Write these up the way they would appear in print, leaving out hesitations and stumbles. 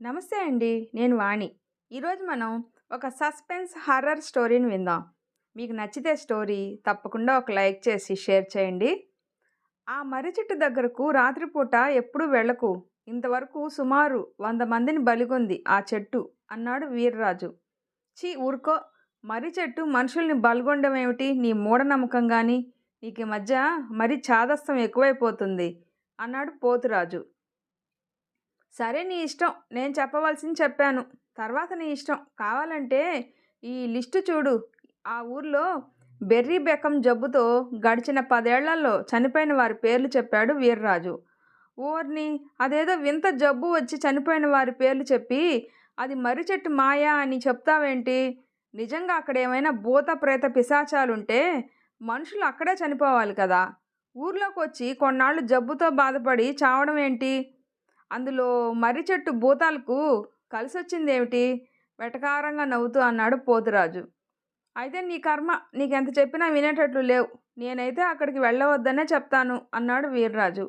నమస్తే అండి. నేను వాణి. ఈరోజు మనం ఒక సస్పెన్స్ హారర్ స్టోరీని విందాం. మీకు నచ్చితే స్టోరీ తప్పకుండా ఒక లైక్ చేసి షేర్ చేయండి. ఆ మర్రి చెట్టు దగ్గరకు రాత్రిపూట ఎప్పుడూ వెళ్ళకు. ఇంతవరకు సుమారు 100 మందిని బలిగొంది ఆ చెట్టు అన్నాడు వీర్రాజు. ఛీ ఊరుకో! మర్రి చెట్టు మనుషుల్ని బలిగొనడం ఏమిటి నీ మూఢనమ్మకం గాని? నీకీ మధ్య మరీ చాదస్తం ఎక్కువైపోతుంది అన్నాడు పోతురాజు. సరే నీ ఇష్టం. నేను చెప్పవలసింది చెప్పాను. తర్వాత నీ ఇష్టం. కావాలంటే ఈ లిస్టు చూడు. ఆ ఊర్లో బెర్రీ బెకం జబ్బుతో గడిచిన 10 ఏళ్లలో చనిపోయిన వారి పేర్లు చెప్పాడు వీర్రాజు. ఓర్ని అదేదో వింత జబ్బు వచ్చి చనిపోయిన వారి పేర్లు చెప్పి అది మర్రి చెట్టు మాయ అని చెప్తావేంటి? నిజంగా అక్కడేమైనా భూత ప్రేత పిశాచాలుంటే మనుషులు అక్కడే చనిపోవాలి కదా! ఊర్లోకొచ్చి కొన్నాళ్ళు జబ్బుతో బాధపడి చావడం ఏంటి? అందులో మర్రి చెట్టు భూతాలకు కలిసొచ్చిందేమిటి? వెటకారంగా నవ్వుతూ అన్నాడు పోతురాజు. అయితే నీ కర్మ. నీకెంత చెప్పినా వినేటట్లు లేవు. నేనైతే అక్కడికి వెళ్ళవద్దనే చెప్తాను అన్నాడు వీర్రాజు.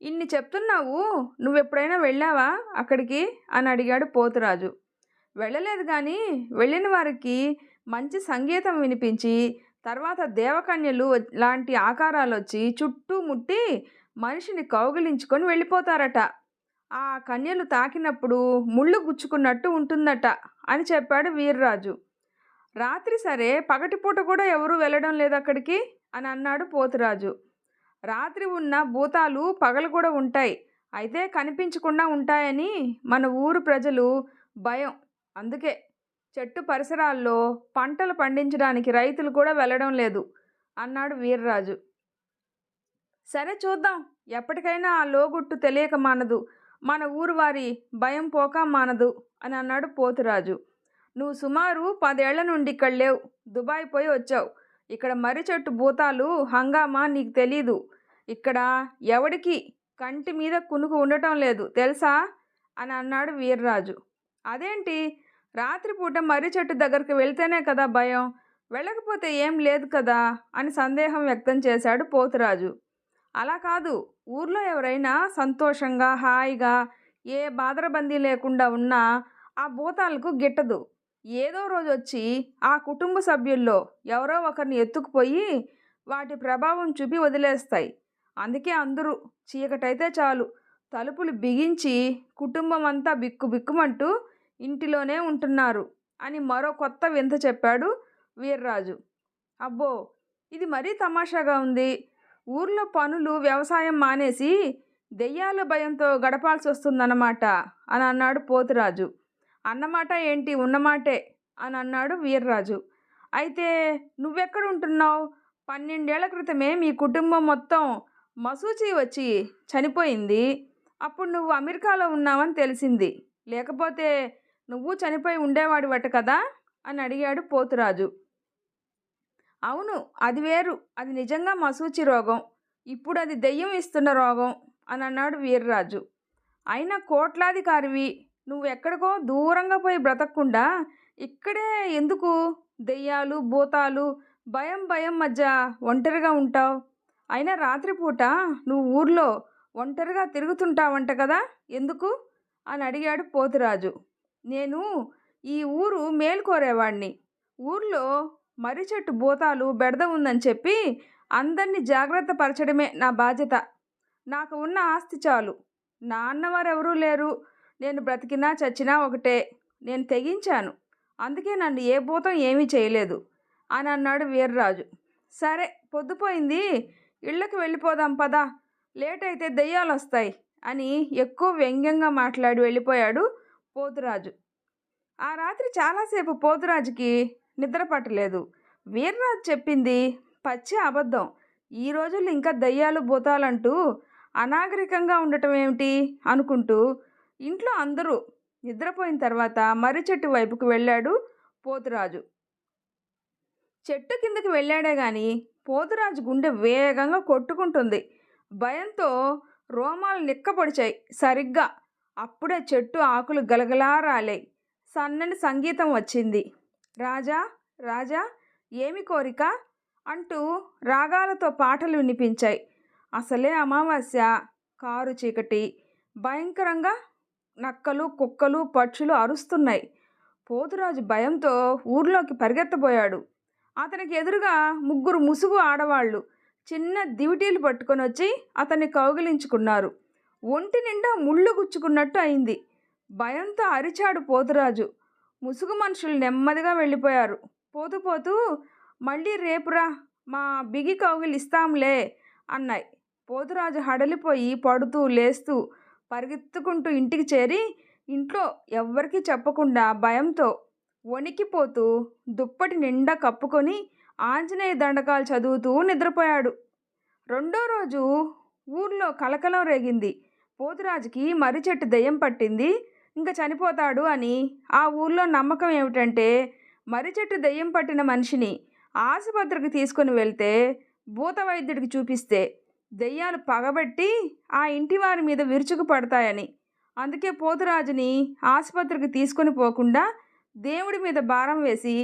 ఇన్ని చెప్తున్నావు, నువ్వెప్పుడైనా వెళ్ళావా అక్కడికి అని అడిగాడు పోతురాజు. వెళ్ళలేదు కానీ వెళ్ళిన వారికి మంచి సంగీతం వినిపించి తర్వాత దేవకన్యలు లాంటి ఆకారాలొచ్చి చుట్టూ ముట్టి మనిషిని కౌగిలించుకొని వెళ్ళిపోతారట. ఆ కన్యలు తాకినప్పుడు ముళ్ళు గుచ్చుకున్నట్టు ఉంటుందట అని చెప్పాడు వీర్రాజు. రాత్రి సరే పగటిపూట కూడా ఎవరూ వెళ్ళడం లేదక్కడికి అని అన్నాడు పోతురాజు. రాత్రి ఉన్న భూతాలు పగలు కూడా ఉంటాయి. అయితే కనిపించకుండా ఉంటాయని మన ఊరు ప్రజలు భయం. అందుకే చెట్టు పరిసరాల్లో పంటలు పండించడానికి రైతులు కూడా వెళ్ళడం లేదు అన్నాడు వీర్రాజు. సరే చూద్దాం. ఎప్పటికైనా ఆ లోగుట్టు తెలియక మానదు. మన ఊరు వారి భయం పోక మానదు అని అన్నాడు పోతురాజు. నువ్వు సుమారు 10 ఏళ్ల నుండి ఇక్కడ లేవు. దుబాయ్ పోయి వచ్చావు. ఇక్కడ మర్రి చెట్టు భూతాలు హంగామా నీకు తెలీదు. ఇక్కడ ఎవడికి కంటి మీద కునుకు ఉండటం లేదు తెలుసా అని అన్నాడు వీర్రాజు. అదేంటి? రాత్రిపూట మర్రి చెట్టు దగ్గరికి వెళ్తేనే కదా భయం, వెళ్ళకపోతే ఏం లేదు కదా అని సందేహం వ్యక్తం చేశాడు పోతురాజు. అలా కాదు. ఊర్లో ఎవరైనా సంతోషంగా హాయిగా ఏ బాదరబందీ లేకుండా ఉన్నా ఆ భూతాలకు గిట్టదు. ఏదో రోజు వచ్చి ఆ కుటుంబ సభ్యుల్లో ఎవరో ఒకరిని ఎత్తుకుపోయి వాటి ప్రభావం చూపి వదిలేస్తాయి. అందుకే అందరూ చీకటైతే చాలు తలుపులు బిగించి కుటుంబం అంతా బిక్కు బిక్కుమంటూ ఇంటిలోనే ఉంటున్నారు అని మరో కొత్త వింత చెప్పాడు వీర్రాజు. అబ్బో, ఇది మరీ తమాషాగా ఉంది. ఊర్లో పనులు వ్యవసాయం మానేసి దెయ్యాల భయంతో గడపాల్సి వస్తుందన్నమాట అని అన్నాడు పోతురాజు. అన్నమాట ఏంటి, ఉన్నమాటే అని అన్నాడు వీర్రాజు. అయితే నువ్వెక్కడ ఉంటున్నావు? 12 ఏళ్ల క్రితమే మీ కుటుంబం మొత్తం మసూచి వచ్చి చనిపోయింది. అప్పుడు నువ్వు అమెరికాలో ఉన్నావని తెలిసింది. లేకపోతే నువ్వు చనిపోయి ఉండేవాడివట కదా అని అడిగాడు పోతురాజు. అవును, అది వేరు. అది నిజంగా మసూచి రోగం. ఇప్పుడు అది దెయ్యం ఇస్తున్న రోగం అని అన్నాడు వీర్రాజు. అయినా కోట్లాధికారివి. నువ్వెక్కడికో దూరంగా పోయి బ్రతకకుండా ఇక్కడే ఎందుకు దెయ్యాలు భూతాలు భయం భయం మధ్య ఒంటరిగా ఉంటావు? అయినా రాత్రిపూట నువ్వు ఊర్లో ఒంటరిగా తిరుగుతుంటావంట కదా, ఎందుకు అని అడిగాడు పోతురాజు. నేను ఈ ఊరు మేలుకోరేవాడిని. ఊర్లో మర్రి చెట్టు భూతాలు బెడద ఉందని చెప్పి అందరినీ జాగ్రత్త పరచడమే నా బాధ్యత. నాకు ఉన్న ఆస్తి చాలు. నా అన్నవారెవరూ లేరు. నేను బ్రతికినా చచ్చినా ఒకటే. నేను తెగించాను. అందుకే నన్ను ఏ భూతం ఏమీ చేయలేదు అని అన్నాడు వీర్రాజు. సరే పొద్దుపోయింది, ఇళ్ళకి వెళ్ళిపోదాం పదా, లేట్ అయితే దెయ్యాలు వస్తాయి అని ఎక్కువ వ్యంగ్యంగా మాట్లాడి వెళ్ళిపోయాడు పోతురాజు. ఆ రాత్రి చాలాసేపు పోతురాజుకి నిద్ర పట్టలేదు. వీర్రాజు చెప్పింది పచ్చి అబద్ధం. ఈ రోజుల్లో ఇంకా దయ్యాలు భూతాలంటూ అనాగరికంగా ఉండటం ఏమిటి అనుకుంటూ ఇంట్లో అందరూ నిద్రపోయిన తర్వాత మర్రి చెట్టు వైపుకు వెళ్ళాడు పోతురాజు. చెట్టు కిందకి వెళ్ళాడే గాని పోతురాజు గుండె వేగంగా కొట్టుకుంటుంది. భయంతో రోమాలు నిక్కపొడిచాయి. సరిగ్గా అప్పుడే చెట్టు ఆకులు గలగలా రాలాయి. సన్నని సంగీతం వచ్చింది. రాజా రాజా ఏమి కోరిక అంటూ రాగాలతో పాటలు వినిపించాయి. అసలే అమావాస్య, కారు చీకటి, భయంకరంగా నక్కలు, కుక్కలు, పక్షులు అరుస్తున్నాయి. పోతురాజు భయంతో ఊర్లోకి పరిగెత్తబోయాడు. అతనికి ఎదురుగా ముగ్గురు ముసుగు ఆడవాళ్ళు చిన్న దివిటీలు పట్టుకొని వచ్చి అతన్ని కౌగిలించుకున్నారు. ఒంటి నిండా ముళ్ళు గుచ్చుకున్నట్టు అయింది. భయంతో అరిచాడు పోతురాజు. ముసుగు మనుషులు నెమ్మదిగా వెళ్ళిపోయారు. పోతూ పోతూ మళ్ళీ రేపురా, మా బిగి కౌగిలిస్తాంలే అన్నాయి. పోతురాజు హడలిపోయి పడుతూ లేస్తూ పరిగెత్తుకుంటూ ఇంటికి చేరి ఇంట్లో ఎవ్వరికీ చెప్పకుండా భయంతో వణికిపోతూ దుప్పటి నిండా కప్పుకొని ఆంజనేయ దండకాలు చదువుతూ నిద్రపోయాడు. రెండో రోజు ఊర్లో కలకలం రేగింది. పోతురాజుకి మర్రి చెట్టు దెయ్యం పట్టింది, ఇంకా చనిపోతాడు అని. ఆ ఊర్లో నమ్మకం ఏమిటంటే, మర్రి చెట్టు దెయ్యం పట్టిన మనిషిని ఆసుపత్రికి తీసుకుని వెళ్తే, భూత వైద్యుడికి చూపిస్తే దెయ్యాలు పగబట్టి ఆ ఇంటి వారి మీద విరుచుకు పడతాయని. అందుకే పోతురాజుని ఆసుపత్రికి తీసుకొని పోకుండా దేవుడి మీద భారం వేసి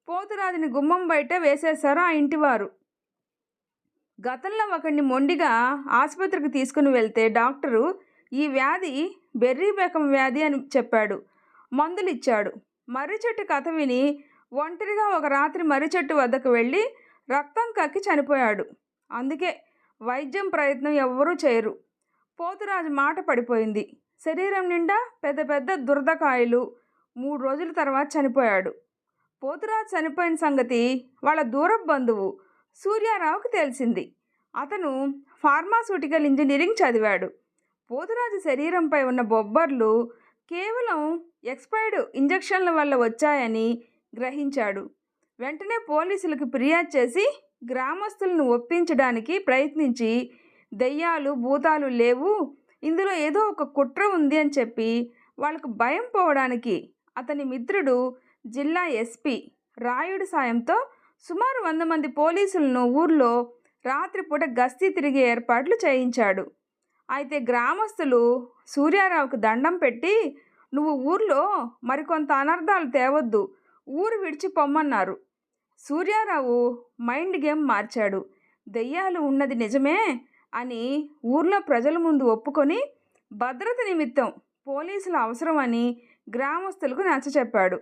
పోతురాజుని గుమ్మం బయట వేసేశారు ఆ ఇంటివారు. గతంలో ఒకడిని మొండిగా ఆసుపత్రికి తీసుకుని వెళ్తే డాక్టరు ఈ వ్యాధి బెర్రీ బెకం వ్యాధి అని చెప్పాడు. మందులు ఇచ్చాడు. మర్రి చెట్టు కథ విని ఒంటరిగా ఒక రాత్రి మర్రి చెట్టు వద్దకు వెళ్ళి రక్తం కక్కి చనిపోయాడు. అందుకే వైద్యం ప్రయత్నం ఎవ్వరూ చేయరు. పోతురాజు మాట పడిపోయింది. శరీరం నిండా పెద్ద పెద్ద దురదకాయలు. 3 రోజుల తర్వాత చనిపోయాడు. పోతురాజు చనిపోయిన సంగతి వాళ్ళ దూరపు బంధువు సూర్యారావుకి తెలిసింది. అతను ఫార్మాస్యూటికల్ ఇంజనీరింగ్ చదివాడు. పోతురాజు శరీరంపై ఉన్న బొబ్బర్లు కేవలం ఎక్స్పైర్డ్ ఇంజెక్షన్ల వల్ల వచ్చాయని గ్రహించాడు. వెంటనే పోలీసులకు ఫిర్యాదు చేసి గ్రామస్తులను ఒప్పించడానికి ప్రయత్నించి దెయ్యాలు భూతాలు లేవు, ఇందులో ఏదో ఒక కుట్ర ఉంది అని చెప్పి వాళ్ళకు భయం పోవడానికి అతని మిత్రుడు జిల్లా ఎస్పీ రాయుడు సాయంతో సుమారు 100 మంది పోలీసులను ఊర్లో రాత్రిపూట గస్తీ తిరిగే ఏర్పాట్లు చేయించాడు. అయితే గ్రామస్తులు సూర్యారావుకు దండం పెట్టి, నువ్వు ఊర్లో మరికొంత అనర్థాలు తేవద్దు, ఊరు విడిచి పొమ్మన్నారు. సూర్యారావు మైండ్ గేమ్ మార్చాడు. దెయ్యాలు ఉన్నది నిజమే అని ఊర్లో ప్రజల ముందు ఒప్పుకొని భద్రత నిమిత్తం పోలీసుల అవసరం అని గ్రామస్తులకు నచ్చచెప్పాడు.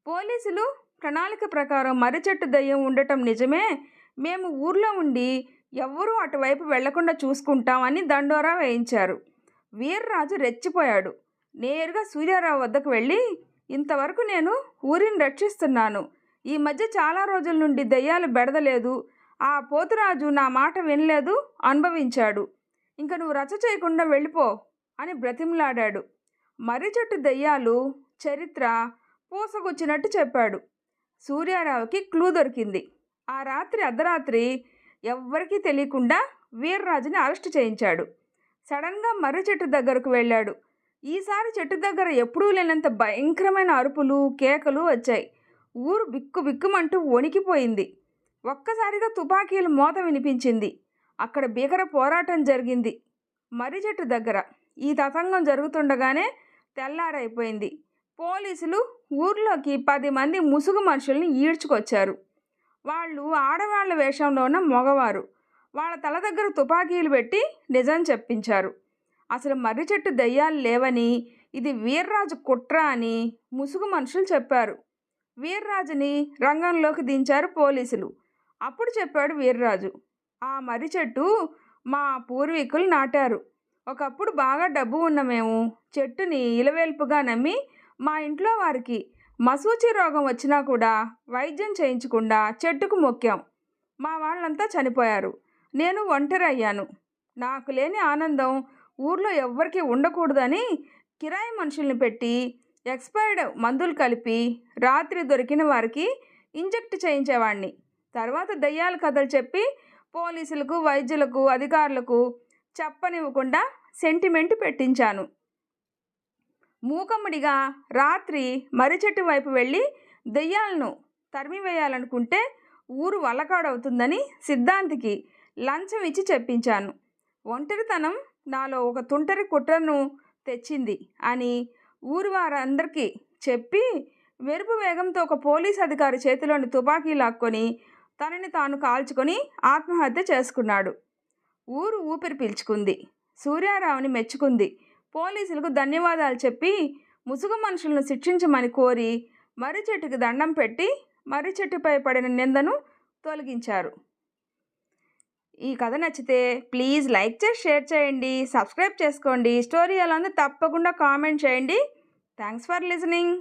పోలీసులు ప్రణాళిక ప్రకారం మర్రి చెట్టు దెయ్యం ఉండటం నిజమే, మేము ఊర్లో ఉండి ఎవ్వరూ అటువైపు వెళ్లకుండా చూసుకుంటామని దండోరా వేయించారు. వీర్రాజు రెచ్చిపోయాడు. నేరుగా సూర్యారావు వద్దకు వెళ్ళి, ఇంతవరకు నేను ఊరిని రక్షిస్తున్నాను, ఈ మధ్య చాలా రోజుల నుండి దెయ్యాలు బెడదలేదు, ఆ పోతురాజు నా మాట వినలేదు, అనుభవించాడు, ఇంక నువ్వు రచ్చ చేయకుండా వెళ్ళిపో అని బ్రతిమలాడాడు. మర్రి చెట్టు దెయ్యాలు చరిత్ర పూసగుచ్చినట్టు చెప్పాడు. సూర్యారావుకి క్లూ దొరికింది. ఆ రాత్రి అర్ధరాత్రి ఎవ్వరికీ తెలియకుండా వీర్రాజుని అరెస్టు చేయించాడు. సడన్గా మర్రి చెట్టు దగ్గరకు వెళ్ళాడు. ఈసారి చెట్టు దగ్గర ఎప్పుడూ లేనంత భయంకరమైన అరుపులు కేకలు వచ్చాయి. ఊరు బిక్కు బిక్కుమంటూ వణికిపోయింది. ఒక్కసారిగా తుపాకీల మోత వినిపించింది. అక్కడ భీకర పోరాటం జరిగింది. మర్రి చెట్టు దగ్గర ఈ తతంగం జరుగుతుండగానే తెల్లారైపోయింది. పోలీసులు ఊర్లోకి 10 మంది ముసుగు మనుషుల్ని ఈడ్చుకొచ్చారు. వాళ్ళు ఆడవాళ్ల వేషంలో ఉన్న మగవారు. వాళ్ళ తల దగ్గర తుపాకీలు పెట్టి నిజం చెప్పించారు. అసలు మర్రి చెట్టు దెయ్యాలు లేవని, ఇది వీర్రాజు కుట్ర అని ముసుగు మనుషులు చెప్పారు. వీర్రాజుని రంగంలోకి దించారు పోలీసులు. అప్పుడు చెప్పాడు వీర్రాజు, ఆ మర్రి చెట్టు మా పూర్వీకులు నాటారు. ఒకప్పుడు బాగా డబ్బు ఉన్న మేము చెట్టుని ఇలవేల్పుగా నమ్మి మా ఇంట్లో వారికి మసూచి రోగం వచ్చినా కూడా వైద్యం చేయించకుండా చెట్టుకు మొక్కాం. మా వాళ్ళంతా చనిపోయారు. నేను ఒంటరి అయ్యాను. నాకు లేని ఆనందం ఊర్లో ఎవ్వరికీ ఉండకూడదని కిరాయి మనుషుల్ని పెట్టి ఎక్స్పైర్డ్ మందులు కలిపి రాత్రి దొరికిన వారికి ఇంజెక్ట్ చేయించేవాడిని. తర్వాత దయ్యాల కథలు చెప్పి పోలీసులకు వైద్యులకు అధికారులకు చెప్పనివ్వకుండా సెంటిమెంట్ పెట్టించాను. మూకమ్మడిగా రాత్రి మర్రి చెట్టు వైపు వెళ్ళి దెయ్యాలను తరిమివేయాలనుకుంటే ఊరు వల్లకాడవుతుందని సిద్ధాంతికి లంచం ఇచ్చి చెప్పించాను. ఒంటరితనం నాలో ఒక తుంటరి కుట్రను తెచ్చింది అని ఊరి వారందరికీ చెప్పి మెరుపు వేగంతో ఒక పోలీస్ అధికారి చేతిలోని తుపాకీ లాక్కొని తనని తాను కాల్చుకొని ఆత్మహత్య చేసుకున్నాడు. ఊరు ఊపిరి పీల్చుకుంది. సూర్యారావుని మెచ్చుకుంది. పోలీసులకు ధన్యవాదాలు చెప్పి ముసుగు మనుషులను శిక్షించమని కోరి మర్రి చెట్టుకి దండం పెట్టి మర్రి చెట్టుపై పడిన నిందను తొలగించారు. ఈ కథ నచ్చితే ప్లీజ్ లైక్ చేసి షేర్ చేయండి, సబ్స్క్రైబ్ చేసుకోండి. స్టోరీ ఎలా ఉందో తప్పకుండా కామెంట్ చేయండి. Thanks for listening.